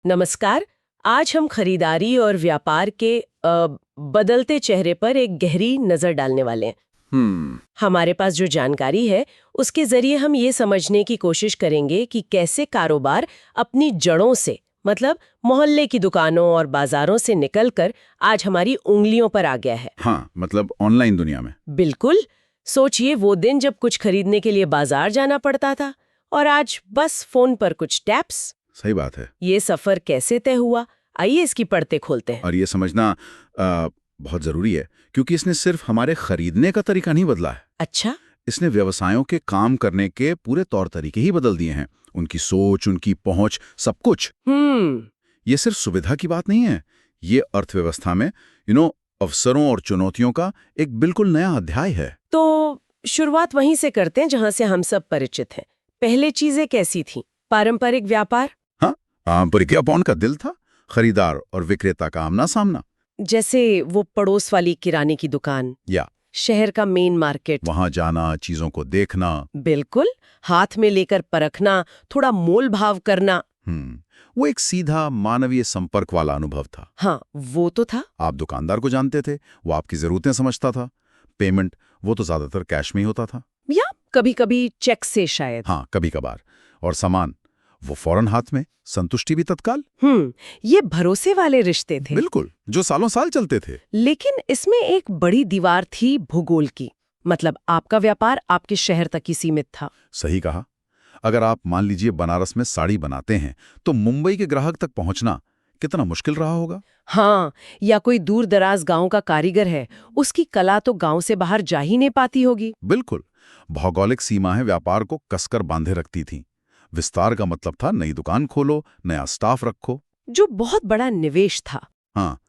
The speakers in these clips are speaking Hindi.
नमस्कार। आज हम खरीदारी और व्यापार के बदलते चेहरे पर एक गहरी नजर डालने वाले हैं। हमारे पास जो जानकारी है उसके जरिए हम ये समझने की कोशिश करेंगे कि कैसे कारोबार अपनी जड़ों से, मतलब मोहल्ले की दुकानों और बाजारों से निकलकर आज हमारी उंगलियों पर आ गया है। हाँ, मतलब ऑनलाइन दुनिया में। बिल्कुल। सोचिए वो दिन जब कुछ खरीदने के लिए बाजार जाना पड़ता था और आज बस फोन पर कुछ टैप्स। सही बात है। ये सफर कैसे तय हुआ, आइए इसकी परतें खोलते हैं। और ये समझना बहुत जरूरी है, क्योंकि इसने सिर्फ हमारे खरीदने का तरीका नहीं बदला है। अच्छा। इसने व्यवसायों के काम करने के पूरे तौर तरीके ही बदल दिए हैं। उनकी सोच, उनकी पहुंच, सब कुछ। ये सिर्फ सुविधा की बात नहीं है, ये अर्थव्यवस्था में अवसरों और चुनौतियों का एक बिल्कुल नया अध्याय है। तो शुरुआत वहीं से करते हैं जहां से हम सब परिचित हैं। पहले चीजें कैसी थीं? पारंपरिक व्यापार। हाँ, विज्ञापन का दिल था, खरीदार और विक्रेता का आमना सामना। जैसे वो पड़ोस वाली किराने की दुकान या शहर का मेन मार्केट। वहां जाना, चीजों को देखना। बिल्कुल, हाथ में लेकर परखना, थोड़ा मोल भाव करना। वो एक सीधा मानवीय संपर्क वाला अनुभव था। हाँ, वो तो था। आप दुकानदार को जानते थे, वो आपकी जरूरतें समझता था। पेमेंट वो तो ज्यादातर कैश में ही होता था, या कभी-कभी चेक से शायद। हाँ, कभी कभार। और सामान वो फौरन हाथ में, संतुष्टि भी तत्काल। ये भरोसे वाले रिश्ते थे। बिल्कुल, जो सालों साल चलते थे। लेकिन इसमें एक बड़ी दीवार थी भूगोल की। मतलब आपका व्यापार आपके शहर तक ही सीमित था। सही कहा। अगर आप मान लीजिए बनारस में साड़ी बनाते हैं, तो मुंबई के ग्राहक तक पहुंचना कितना मुश्किल रहा होगा। हाँ, या कोई दूर दराज गांव का कारीगर है, उसकी कला तो गांव से बाहर जा ही नहीं पाती होगी। बिल्कुल, भौगोलिक सीमाएं व्यापार को कसकर बांधे रखती थीं। विस्तार का मतलब था नई दुकान खोलो, नया स्टाफ रखो, जो बहुत बड़ा निवेश था। हाँ,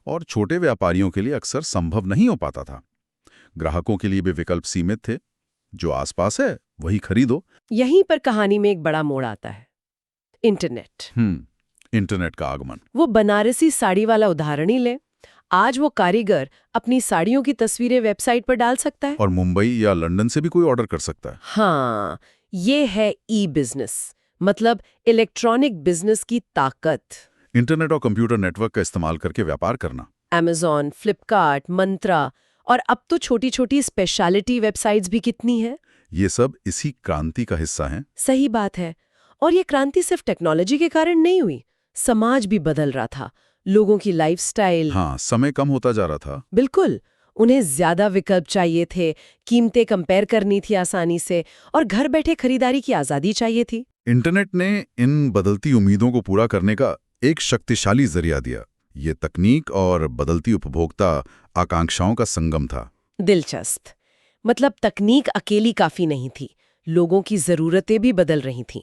और छोटे व्यापारियों के लिए अक्सर संभव नहीं हो पाता था। ग्राहकों के लिए भी विकल्प सीमित थे। जो आसपास है वही खरीदो। यहीं पर कहानी में एक बड़ा मोड़ आता है, इंटरनेट। इंटरनेट का आगमन। वो बनारसी साड़ी वाला उदाहरण ही ले। आज वो कारीगर अपनी साड़ियों की तस्वीरें वेबसाइट पर डाल सकता है और मुंबई या लंदन से भी कोई ऑर्डर कर सकता है। हाँ, ये है ई बिजनेस, मतलब इलेक्ट्रॉनिक बिजनेस की ताकत। इंटरनेट और कंप्यूटर नेटवर्क का इस्तेमाल करके व्यापार करना। Amazon, फ्लिपकार्ट, मंत्रा और अब तो छोटी छोटी स्पेशलिटी वेबसाइट्स भी कितनी है। ये सब इसी क्रांति का हिस्सा हैं। सही बात है। और ये क्रांति सिर्फ टेक्नोलॉजी के कारण नहीं हुई, समाज भी बदल रहा था। लोगों की लाइफस्टाइल। हाँ, समय कम होता जा रहा था। बिल्कुल, उन्हें ज्यादा विकल्प चाहिए थे, कीमतें कंपेयर करनी थी आसानी से, और घर बैठे खरीदारी की आजादी चाहिए थी। इंटरनेट ने इन बदलती उम्मीदों को पूरा करने का एक शक्तिशाली जरिया दिया। ये तकनीक और बदलती उपभोक्ता आकांक्षाओं का संगम था। दिलचस्प। मतलब तकनीक अकेली काफी नहीं थी, लोगों की जरूरतें भी बदल रही थीं।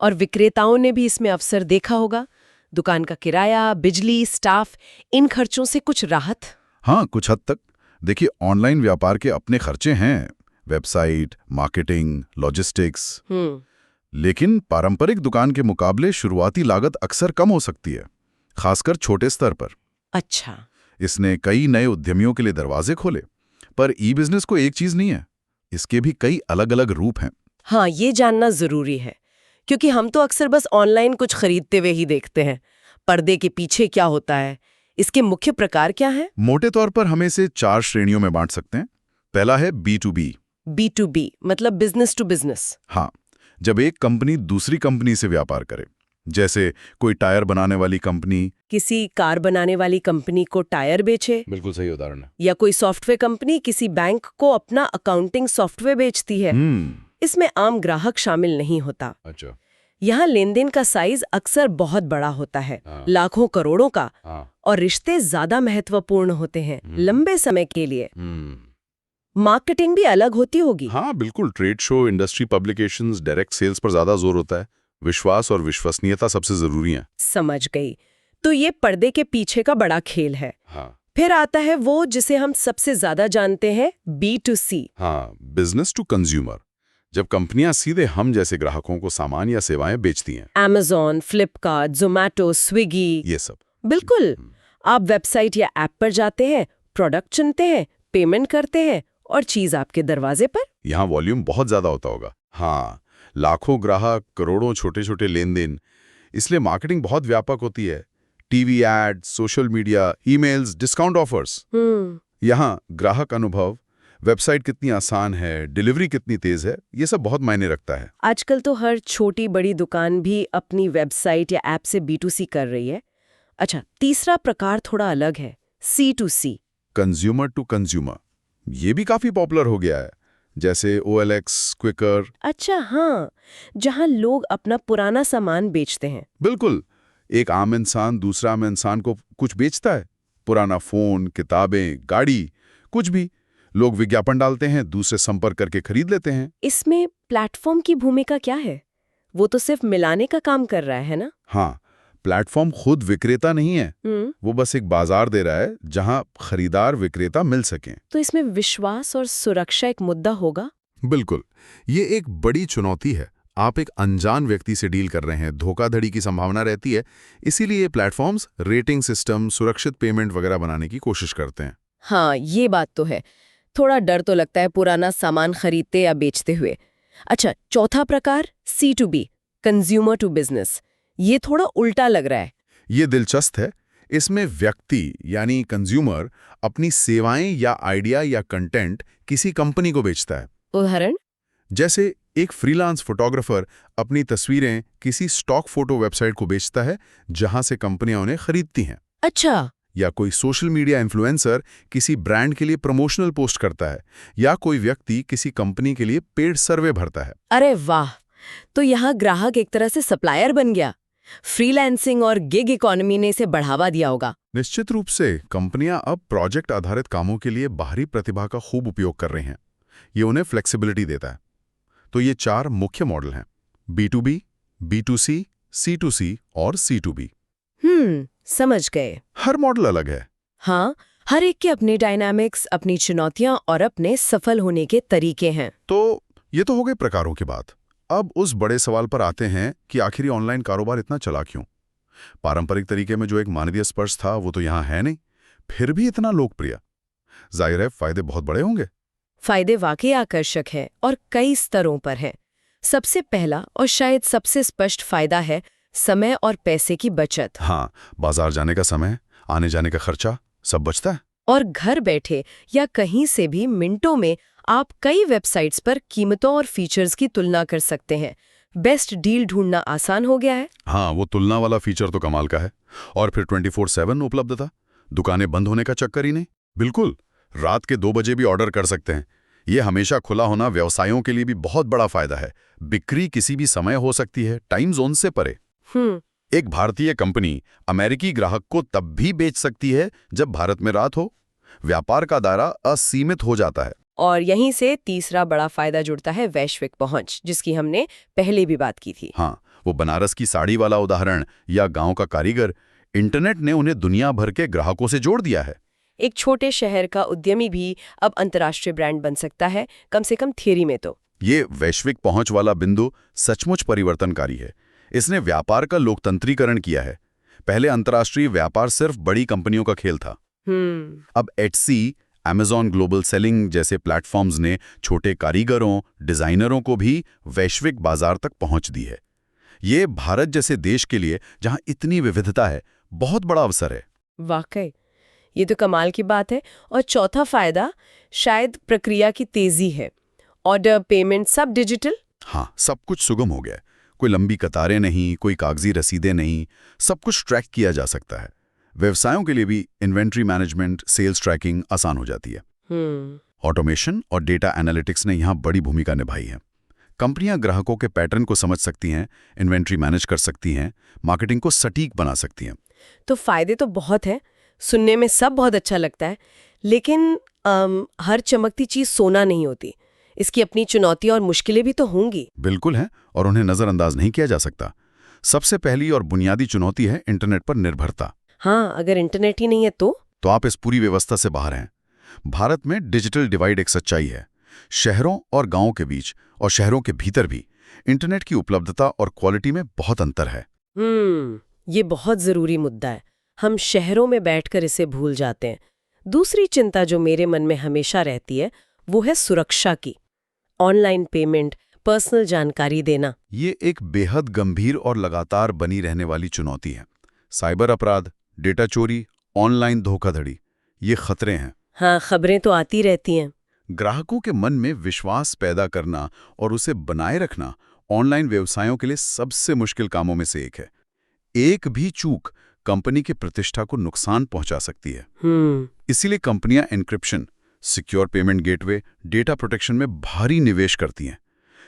और विक्रेताओं ने भी इसमें अवसर देखा होगा। दुकान का किराया, बिजली, स्टाफ, इन खर्चों से कुछ राहत। हाँ, कुछ हद तक। देखिए, ऑनलाइन व्यापार के अपने खर्चे हैं, वेबसाइट, मार्केटिंग, लॉजिस्टिक्स। लेकिन पारंपरिक दुकान के मुकाबले शुरुआती लागत अक्सर कम हो सकती है, खासकर छोटे स्तर पर। अच्छा। इसने कई नए उद्यमियों के लिए दरवाजे खोले। पर ई बिजनेस को एक चीज नहीं है, इसके भी कई अलग अलग रूप हैं। हाँ, ये जानना जरूरी है, क्योंकि हम तो अक्सर बस ऑनलाइन कुछ खरीदते हुए ही देखते हैं। पर्दे के पीछे क्या होता है, इसके मुख्य प्रकार क्या हैं? मोटे तौर पर हम इसे 4 श्रेणियों में बांट सकते हैं। पहला है B2B। B2B मतलब बिजनेस टू बिजनेस। हाँ, जब एक कंपनी दूसरी कंपनी से व्यापार करे, जैसे कोई टायर बनाने वाली कंपनी किसी कार बनाने वाली कंपनी को टायर बेचे। बिल्कुल सही उदाहरण है। या कोई सॉफ्टवेयर कंपनी किसी बैंक को अपना अकाउंटिंग सॉफ्टवेयर बेचती है। इसमें आम ग्राहक शामिल नहीं होता। अच्छा। यहाँ लेन-देन का साइज अक्सर बहुत बड़ा होता है, लाखों करोड़ों का। और रिश्ते ज्यादा महत्वपूर्ण होते हैं, लंबे समय के लिए। मार्केटिंग भी अलग होती होगी। हाँ बिल्कुल, trade show, industry publications, direct sales पर ज्यादा जोर होता है। विश्वास और विश्वसनीयता सबसे जरूरी है। समझ गई। तो ये पर्दे के पीछे का बड़ा खेल है। हाँ। फिर आता है वो जिसे हम सबसे ज्यादा जानते हैं, B2C। हाँ, बिजनेस टू कंज्यूमर। जब कंपनियां सीधे हम जैसे ग्राहकों को सामान या सेवाएं बेचती हैं। Amazon, फ्लिपकार्ट, जोमैटो, स्विगी, ये सब। बिल्कुल। आप वेबसाइट या ऐप पर जाते हैं, प्रोडक्ट चुनते हैं, पेमेंट करते हैं और चीज आपके दरवाजे पर। यहाँ वॉल्यूम बहुत ज्यादा होता होगा। हाँ, लाखों ग्राहक, करोड़ों छोटे छोटे लेन देन। इसलिए मार्केटिंग बहुत व्यापक होती है। TV ad, social media, emails, discount offers. यहाँ ग्राहक अनुभव, वेबसाइट कितनी आसान है, डिलीवरी कितनी तेज है, ये सब बहुत मायने रखता है। आजकल तो हर छोटी बड़ी दुकान भी अपनी वेबसाइट या ऐप से B2C कर रही है। अच्छा, तीसरा प्रकार थोड़ा अलग है, C2C। कंज्यूमर टू कंज्यूमर, ये भी काफी पॉपुलर हो गया है, जैसे OLX, क्विकर। अच्छा हाँ, जहाँ लोग अपना पुराना सामान बेचते हैं। बिल्कुल, एक आम इंसान दूसरा आम इंसान को कुछ बेचता है, पुराना फोन, किताबें, गाड़ी, कुछ भी। लोग विज्ञापन डालते हैं, दूसरे संपर्क करके खरीद लेते हैं। इसमें प्लेटफॉर्म की भूमिका क्या है? वो तो सिर्फ मिलाने का काम कर रहा है ना? हाँ, प्लेटफॉर्म खुद विक्रेता नहीं है, वो बस एक बाजार दे रहा है जहां खरीदार विक्रेता मिल सकें। तो इसमें विश्वास और सुरक्षा एक मुद्दा होगा? बिल्कुल, ये एक बड़ी चुनौती है। आप एक अनजान व्यक्ति से डील कर रहे हैं, धोखाधड़ी की संभावना रहती है। इसीलिए ये प्लेटफॉर्म्स रेटिंग सिस्टम, सुरक्षित पेमेंट वगैरह बनाने की कोशिश करते हैं। हाँ, ये बात तो है। थोड़ा डर तो लगता है पुराना सामान खरीदते या बेचते हुए। अच्छा, चौथा प्रकार C2B, कंज्यूमर टू बिजनेस। ये थोड़ा उल्टा लग रहा है। ये दिलचस्प है। इसमें व्यक्ति यानी कंज्यूमर अपनी सेवाएं या आइडिया या कंटेंट किसी कंपनी को बेचता है। उदाहरण? जैसे एक फ्रीलांस फोटोग्राफर अपनी तस्वीरें किसी स्टॉक फोटो वेबसाइट को बेचता है जहां से कंपनियां उन्हें खरीदती हैं। अच्छा। या कोई सोशल मीडिया इन्फ्लुएंसर किसी ब्रांड के लिए प्रमोशनल पोस्ट करता है, या कोई व्यक्ति किसी कंपनी के लिए पेड सर्वे भरता है। अरे वाह, तो यहाँ ग्राहक एक तरह से सप्लायर बन गया। फ्रीलांसिंग और गिग इकोनॉमी ने इसे बढ़ावा दिया होगा। निश्चित रूप से कंपनियां अब प्रोजेक्ट आधारित कामों के लिए बाहरी प्रतिभा का खूब उपयोग कर रही हैं। ये उन्हें फ्लेक्सिबिलिटी देता है। तो ये 4 मुख्य मॉडल हैं: B2B, B2C, C2C और C2B। समझ गए। हर मॉडल अलग है। हाँ, हर एक के अपने डायनामिक्स, अपनी चुनौतियां और अपने सफल होने के तरीके हैं। तो ये तो हो गए प्रकारों की बात। अब उस बड़े सवाल पर आते हैं कि आखिर ऑनलाइन कारोबार इतना चला क्यों? पारंपरिक तरीके में जो एक मानवीय स्पर्श था वो तो यहाँ है नहीं, फिर भी इतना लोकप्रिय। जाहिर है फायदे बहुत बड़े होंगे। फायदे वाकई आकर्षक हैं और कई स्तरों पर हैं। सबसे पहला और शायद सबसे स्पष्ट फायदा है समय और पैसे की बचत। हाँ, बाजार जाने का समय, आने जाने का खर्चा सब बचता है। और घर बैठे या कहीं से भी मिनटों में आप कई वेबसाइट्स पर कीमतों और फीचर्स की तुलना कर सकते हैं। बेस्ट डील ढूंढना आसान हो गया है। हाँ, वो तुलना वाला फीचर तो कमाल का है। और फिर 24/7 उपलब्धता, दुकानें बंद होने का चक्कर ही नहीं। बिल्कुल, रात के 2 बजे भी ऑर्डर कर सकते हैं। ये हमेशा खुला होना व्यवसायों के लिए भी बहुत बड़ा फायदा है। बिक्री किसी भी समय हो सकती है, टाइम जोन से परे। एक भारतीय कंपनी अमेरिकी ग्राहक को तब भी बेच सकती है जब भारत में रात हो। व्यापार का दायरा असीमित हो जाता है। और यहीं से तीसरा बड़ा फायदा जुड़ता है, वैश्विक पहुंच, जिसकी हमने पहले भी बात की थी। हाँ, वो बनारस की साड़ी वाला उदाहरण या गांव का कारीगर, इंटरनेट ने उन्हें दुनिया भर के ग्राहकों से जोड़ दिया है। एक छोटे शहर का उद्यमी भी अब अंतर्राष्ट्रीय ब्रांड बन सकता है, कम से कम थियरी में तो। ये वैश्विक पहुंच वाला बिंदु सचमुच परिवर्तनकारी है। इसने व्यापार का लोकतंत्रीकरण किया है। पहले अंतर्राष्ट्रीय व्यापार सिर्फ बड़ी कंपनियों का खेल था। अब एटसी, Amazon ग्लोबल सेलिंग जैसे प्लेटफॉर्म्स ने छोटे कारीगरों, डिजाइनरों को भी वैश्विक बाजार तक पहुंच दी है। ये भारत जैसे देश के लिए, जहां इतनी विविधता है, बहुत बड़ा अवसर है। वाकई, ये तो कमाल की बात है। और चौथा फायदा शायद प्रक्रिया की तेजी है। ऑर्डर, पेमेंट सब डिजिटल। हाँ, सब कुछ सुगम हो गया है। कोई लंबी कतारें नहीं, कोई कागजी रसीदें नहीं, सब कुछ ट्रैक किया जा सकता है। व्यवसायों के लिए भी इन्वेंट्री मैनेजमेंट, सेल्स ट्रैकिंग आसान हो जाती है। ऑटोमेशन और डेटा एनालिटिक्स ने यहाँ बड़ी भूमिका निभाई है। कंपनियां ग्राहकों के पैटर्न को समझ सकती हैं, इन्वेंट्री मैनेज कर सकती हैं, मार्केटिंग को सटीक बना सकती हैं। तो फायदे तो बहुत हैं, सुनने में सब बहुत अच्छा लगता है, लेकिन हर चमकती चीज सोना नहीं होती। इसकी अपनी चुनौती और मुश्किलें भी तो होंगी। बिल्कुल है, और उन्हें नजरअंदाज नहीं किया जा सकता। सबसे पहली और बुनियादी चुनौती है इंटरनेट पर निर्भरता। हाँ, अगर इंटरनेट ही नहीं है तो आप इस पूरी व्यवस्था से बाहर हैं। भारत में डिजिटल डिवाइड एक सच्चाई है। शहरों और गांवों के बीच और शहरों के भीतर भी इंटरनेट की उपलब्धता और क्वालिटी में बहुत अंतर है। ये बहुत जरूरी मुद्दा है। हम शहरों में बैठकर इसे भूल जाते हैं। दूसरी चिंता जो मेरे मन में हमेशा रहती है वो है सुरक्षा की। ऑनलाइन पेमेंट, पर्सनल जानकारी देना। ये एक बेहद गंभीर और लगातार बनी रहने वाली चुनौती है। साइबर अपराध, डेटा चोरी, ऑनलाइन धोखाधड़ी, ये खतरे हैं। हाँ, खबरें तो आती रहती हैं। ग्राहकों के मन में विश्वास पैदा करना और उसे बनाए रखना ऑनलाइन व्यवसायों के लिए सबसे मुश्किल कामों में से एक है। एक भी चूक कंपनी की प्रतिष्ठा को नुकसान पहुंचा सकती है। इसीलिए कंपनियां encryption, secure payment gateway, data protection में भारी निवेश करती हैं।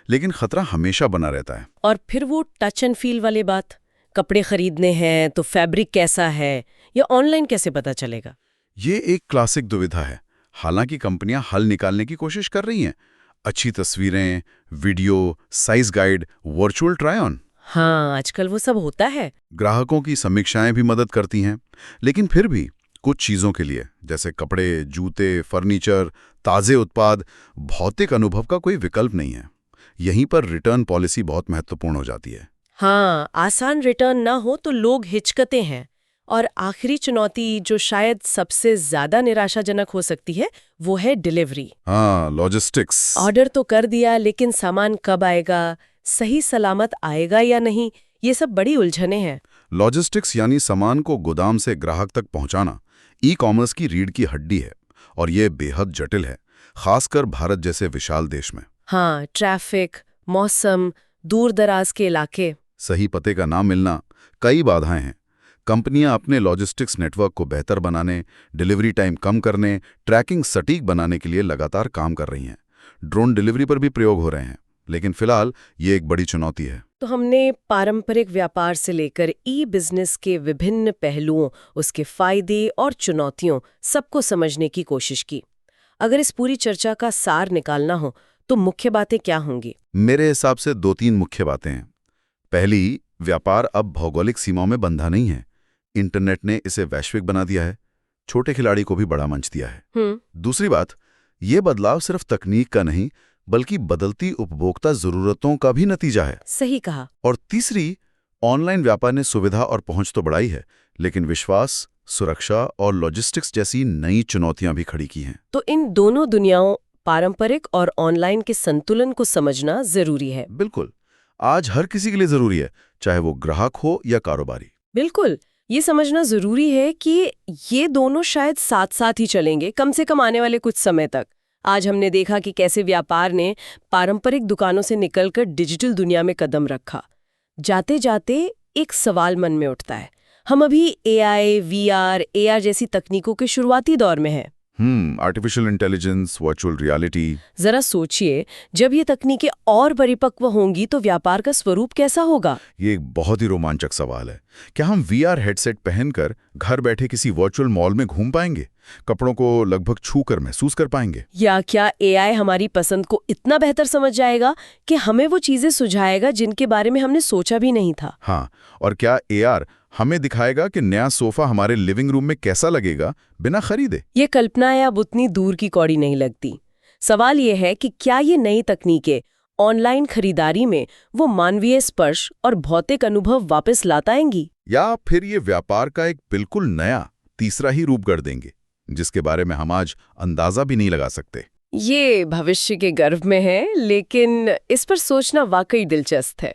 लेकिन खतरा हमेशा बना रहता है। और फिर वो टच एंड फील वाली बात, कपड़े खरीदने हैं तो फैब्रिक कैसा है या ऑनलाइन कैसे पता चलेगा? ये एक क्लासिक दुविधा है। हालांकि कंपनियां हल निकालने की कोशिश कर रही हैं। अच्छी तस्वीरें, video, size guide, virtual try on. हाँ, आजकल वो सब होता है। ग्राहकों की समीक्षाएं भी मदद करती हैं। लेकिन फिर भी कुछ चीज़ों के लिए, जैसे कपड़े, जूते, फर्नीचर, ताज़े उत्पाद, भौतिक अनुभव का कोई विकल्प नहीं है। यहीं पर रिटर्न पॉलिसी बहुत महत्वपूर्ण हो जाती है। हाँ, आसान रिटर्न ना हो तो लोग हिचकते हैं। और आखिरी चुनौती जो शायद सबसे ज्यादा निराशाजनक हो सकती है, वो है डिलीवरी। हाँ, लॉजिस्टिक्स। ऑर्डर तो कर दिया, लेकिन सामान कब आएगा, सही सलामत आएगा या नहीं, ये सब बड़ी उलझने हैं। लॉजिस्टिक्स यानी सामान को गोदाम से ग्राहक तक पहुंचाना ई कॉमर्स की रीढ़ की हड्डी है, और ये बेहद जटिल है, खासकर भारत जैसे विशाल देश में। हाँ, ट्रैफिक, मौसम, दूर दराज के इलाके, सही पते का ना मिलना, कई बाधाएं हैं। कंपनियां अपने लॉजिस्टिक्स नेटवर्क को बेहतर बनाने, डिलीवरी टाइम कम करने, ट्रैकिंग सटीक बनाने के लिए लगातार काम कर रही हैं। ड्रोन डिलीवरी पर भी प्रयोग हो रहे हैं, लेकिन फिलहाल ये एक बड़ी चुनौती है। तो हमने पारंपरिक व्यापार से लेकर ई बिजनेस के विभिन्न पहलुओं, उसके फायदे और चुनौतियों, सबको समझने की कोशिश की। अगर इस पूरी चर्चा का सार निकालना हो तो मुख्य बातें क्या होंगी? मेरे हिसाब से 2-3 मुख्य बातें हैं। पहली, व्यापार अब भौगोलिक सीमाओं में बंधा नहीं है। इंटरनेट ने इसे वैश्विक बना दिया है, छोटे खिलाड़ी को भी बड़ा मंच दिया है। दूसरी बात, ये बदलाव सिर्फ तकनीक का नहीं, बल्कि बदलती उपभोक्ता जरूरतों का भी नतीजा है। सही कहा। और तीसरी, ऑनलाइन व्यापार ने सुविधा और पहुंच तो बढ़ाई है, लेकिन विश्वास, सुरक्षा और लॉजिस्टिक्स जैसी नई चुनौतियां भी खड़ी की हैं। तो इन दोनों दुनियाओं, पारंपरिक और ऑनलाइन के संतुलन को समझना जरूरी है। बिल्कुल, आज हर किसी के लिए जरूरी है, चाहे वो ग्राहक हो या कारोबारी। बिल्कुल, ये समझना जरूरी है कि ये दोनों शायद साथ साथ ही चलेंगे, कम से कम आने वाले कुछ समय तक। आज हमने देखा कि कैसे व्यापार ने पारंपरिक दुकानों से निकलकर डिजिटल दुनिया में कदम रखा। जाते जाते एक सवाल मन में उठता है, हम अभी AI, VR, AR जैसी तकनीकों के शुरुआती दौर में हैं। Artificial intelligence, virtual reality. जरा सोचिए, जब ये तकनीकें और परिपक्व होंगी तो व्यापार का स्वरूप कैसा होगा? ये एक बहुत ही रोमांचक सवाल है। क्या हम VR हेडसेट पहनकर घर बैठे किसी वर्चुअल मॉल में घूम पाएंगे? कपड़ों को लगभग छूकर महसूस कर पाएंगे? या क्या AI हमारी पसंद को इतना बेहतर समझ जाएगा कि हमें वो चीजें सुझाएगा जिनके बारे में हमने सोचा भी नहीं था? हाँ, और क्या AR हमें दिखाएगा कि नया सोफा हमारे लिविंग रूम में कैसा लगेगा बिना खरीदे? ये कल्पना अब उतनी दूर की कौड़ी नहीं लगती। सवाल ये है कि क्या ये नई तकनीकें ऑनलाइन खरीदारी में वो मानवीय स्पर्श और भौतिक अनुभव वापस लाताएंगी, या फिर ये व्यापार का एक बिल्कुल नया तीसरा ही रूप गढ़ देंगे, जिसके बारे में हम आज अंदाजा भी नहीं लगा सकते? ये भविष्य के गर्भ में है, लेकिन इस पर सोचना वाकई दिलचस्प है।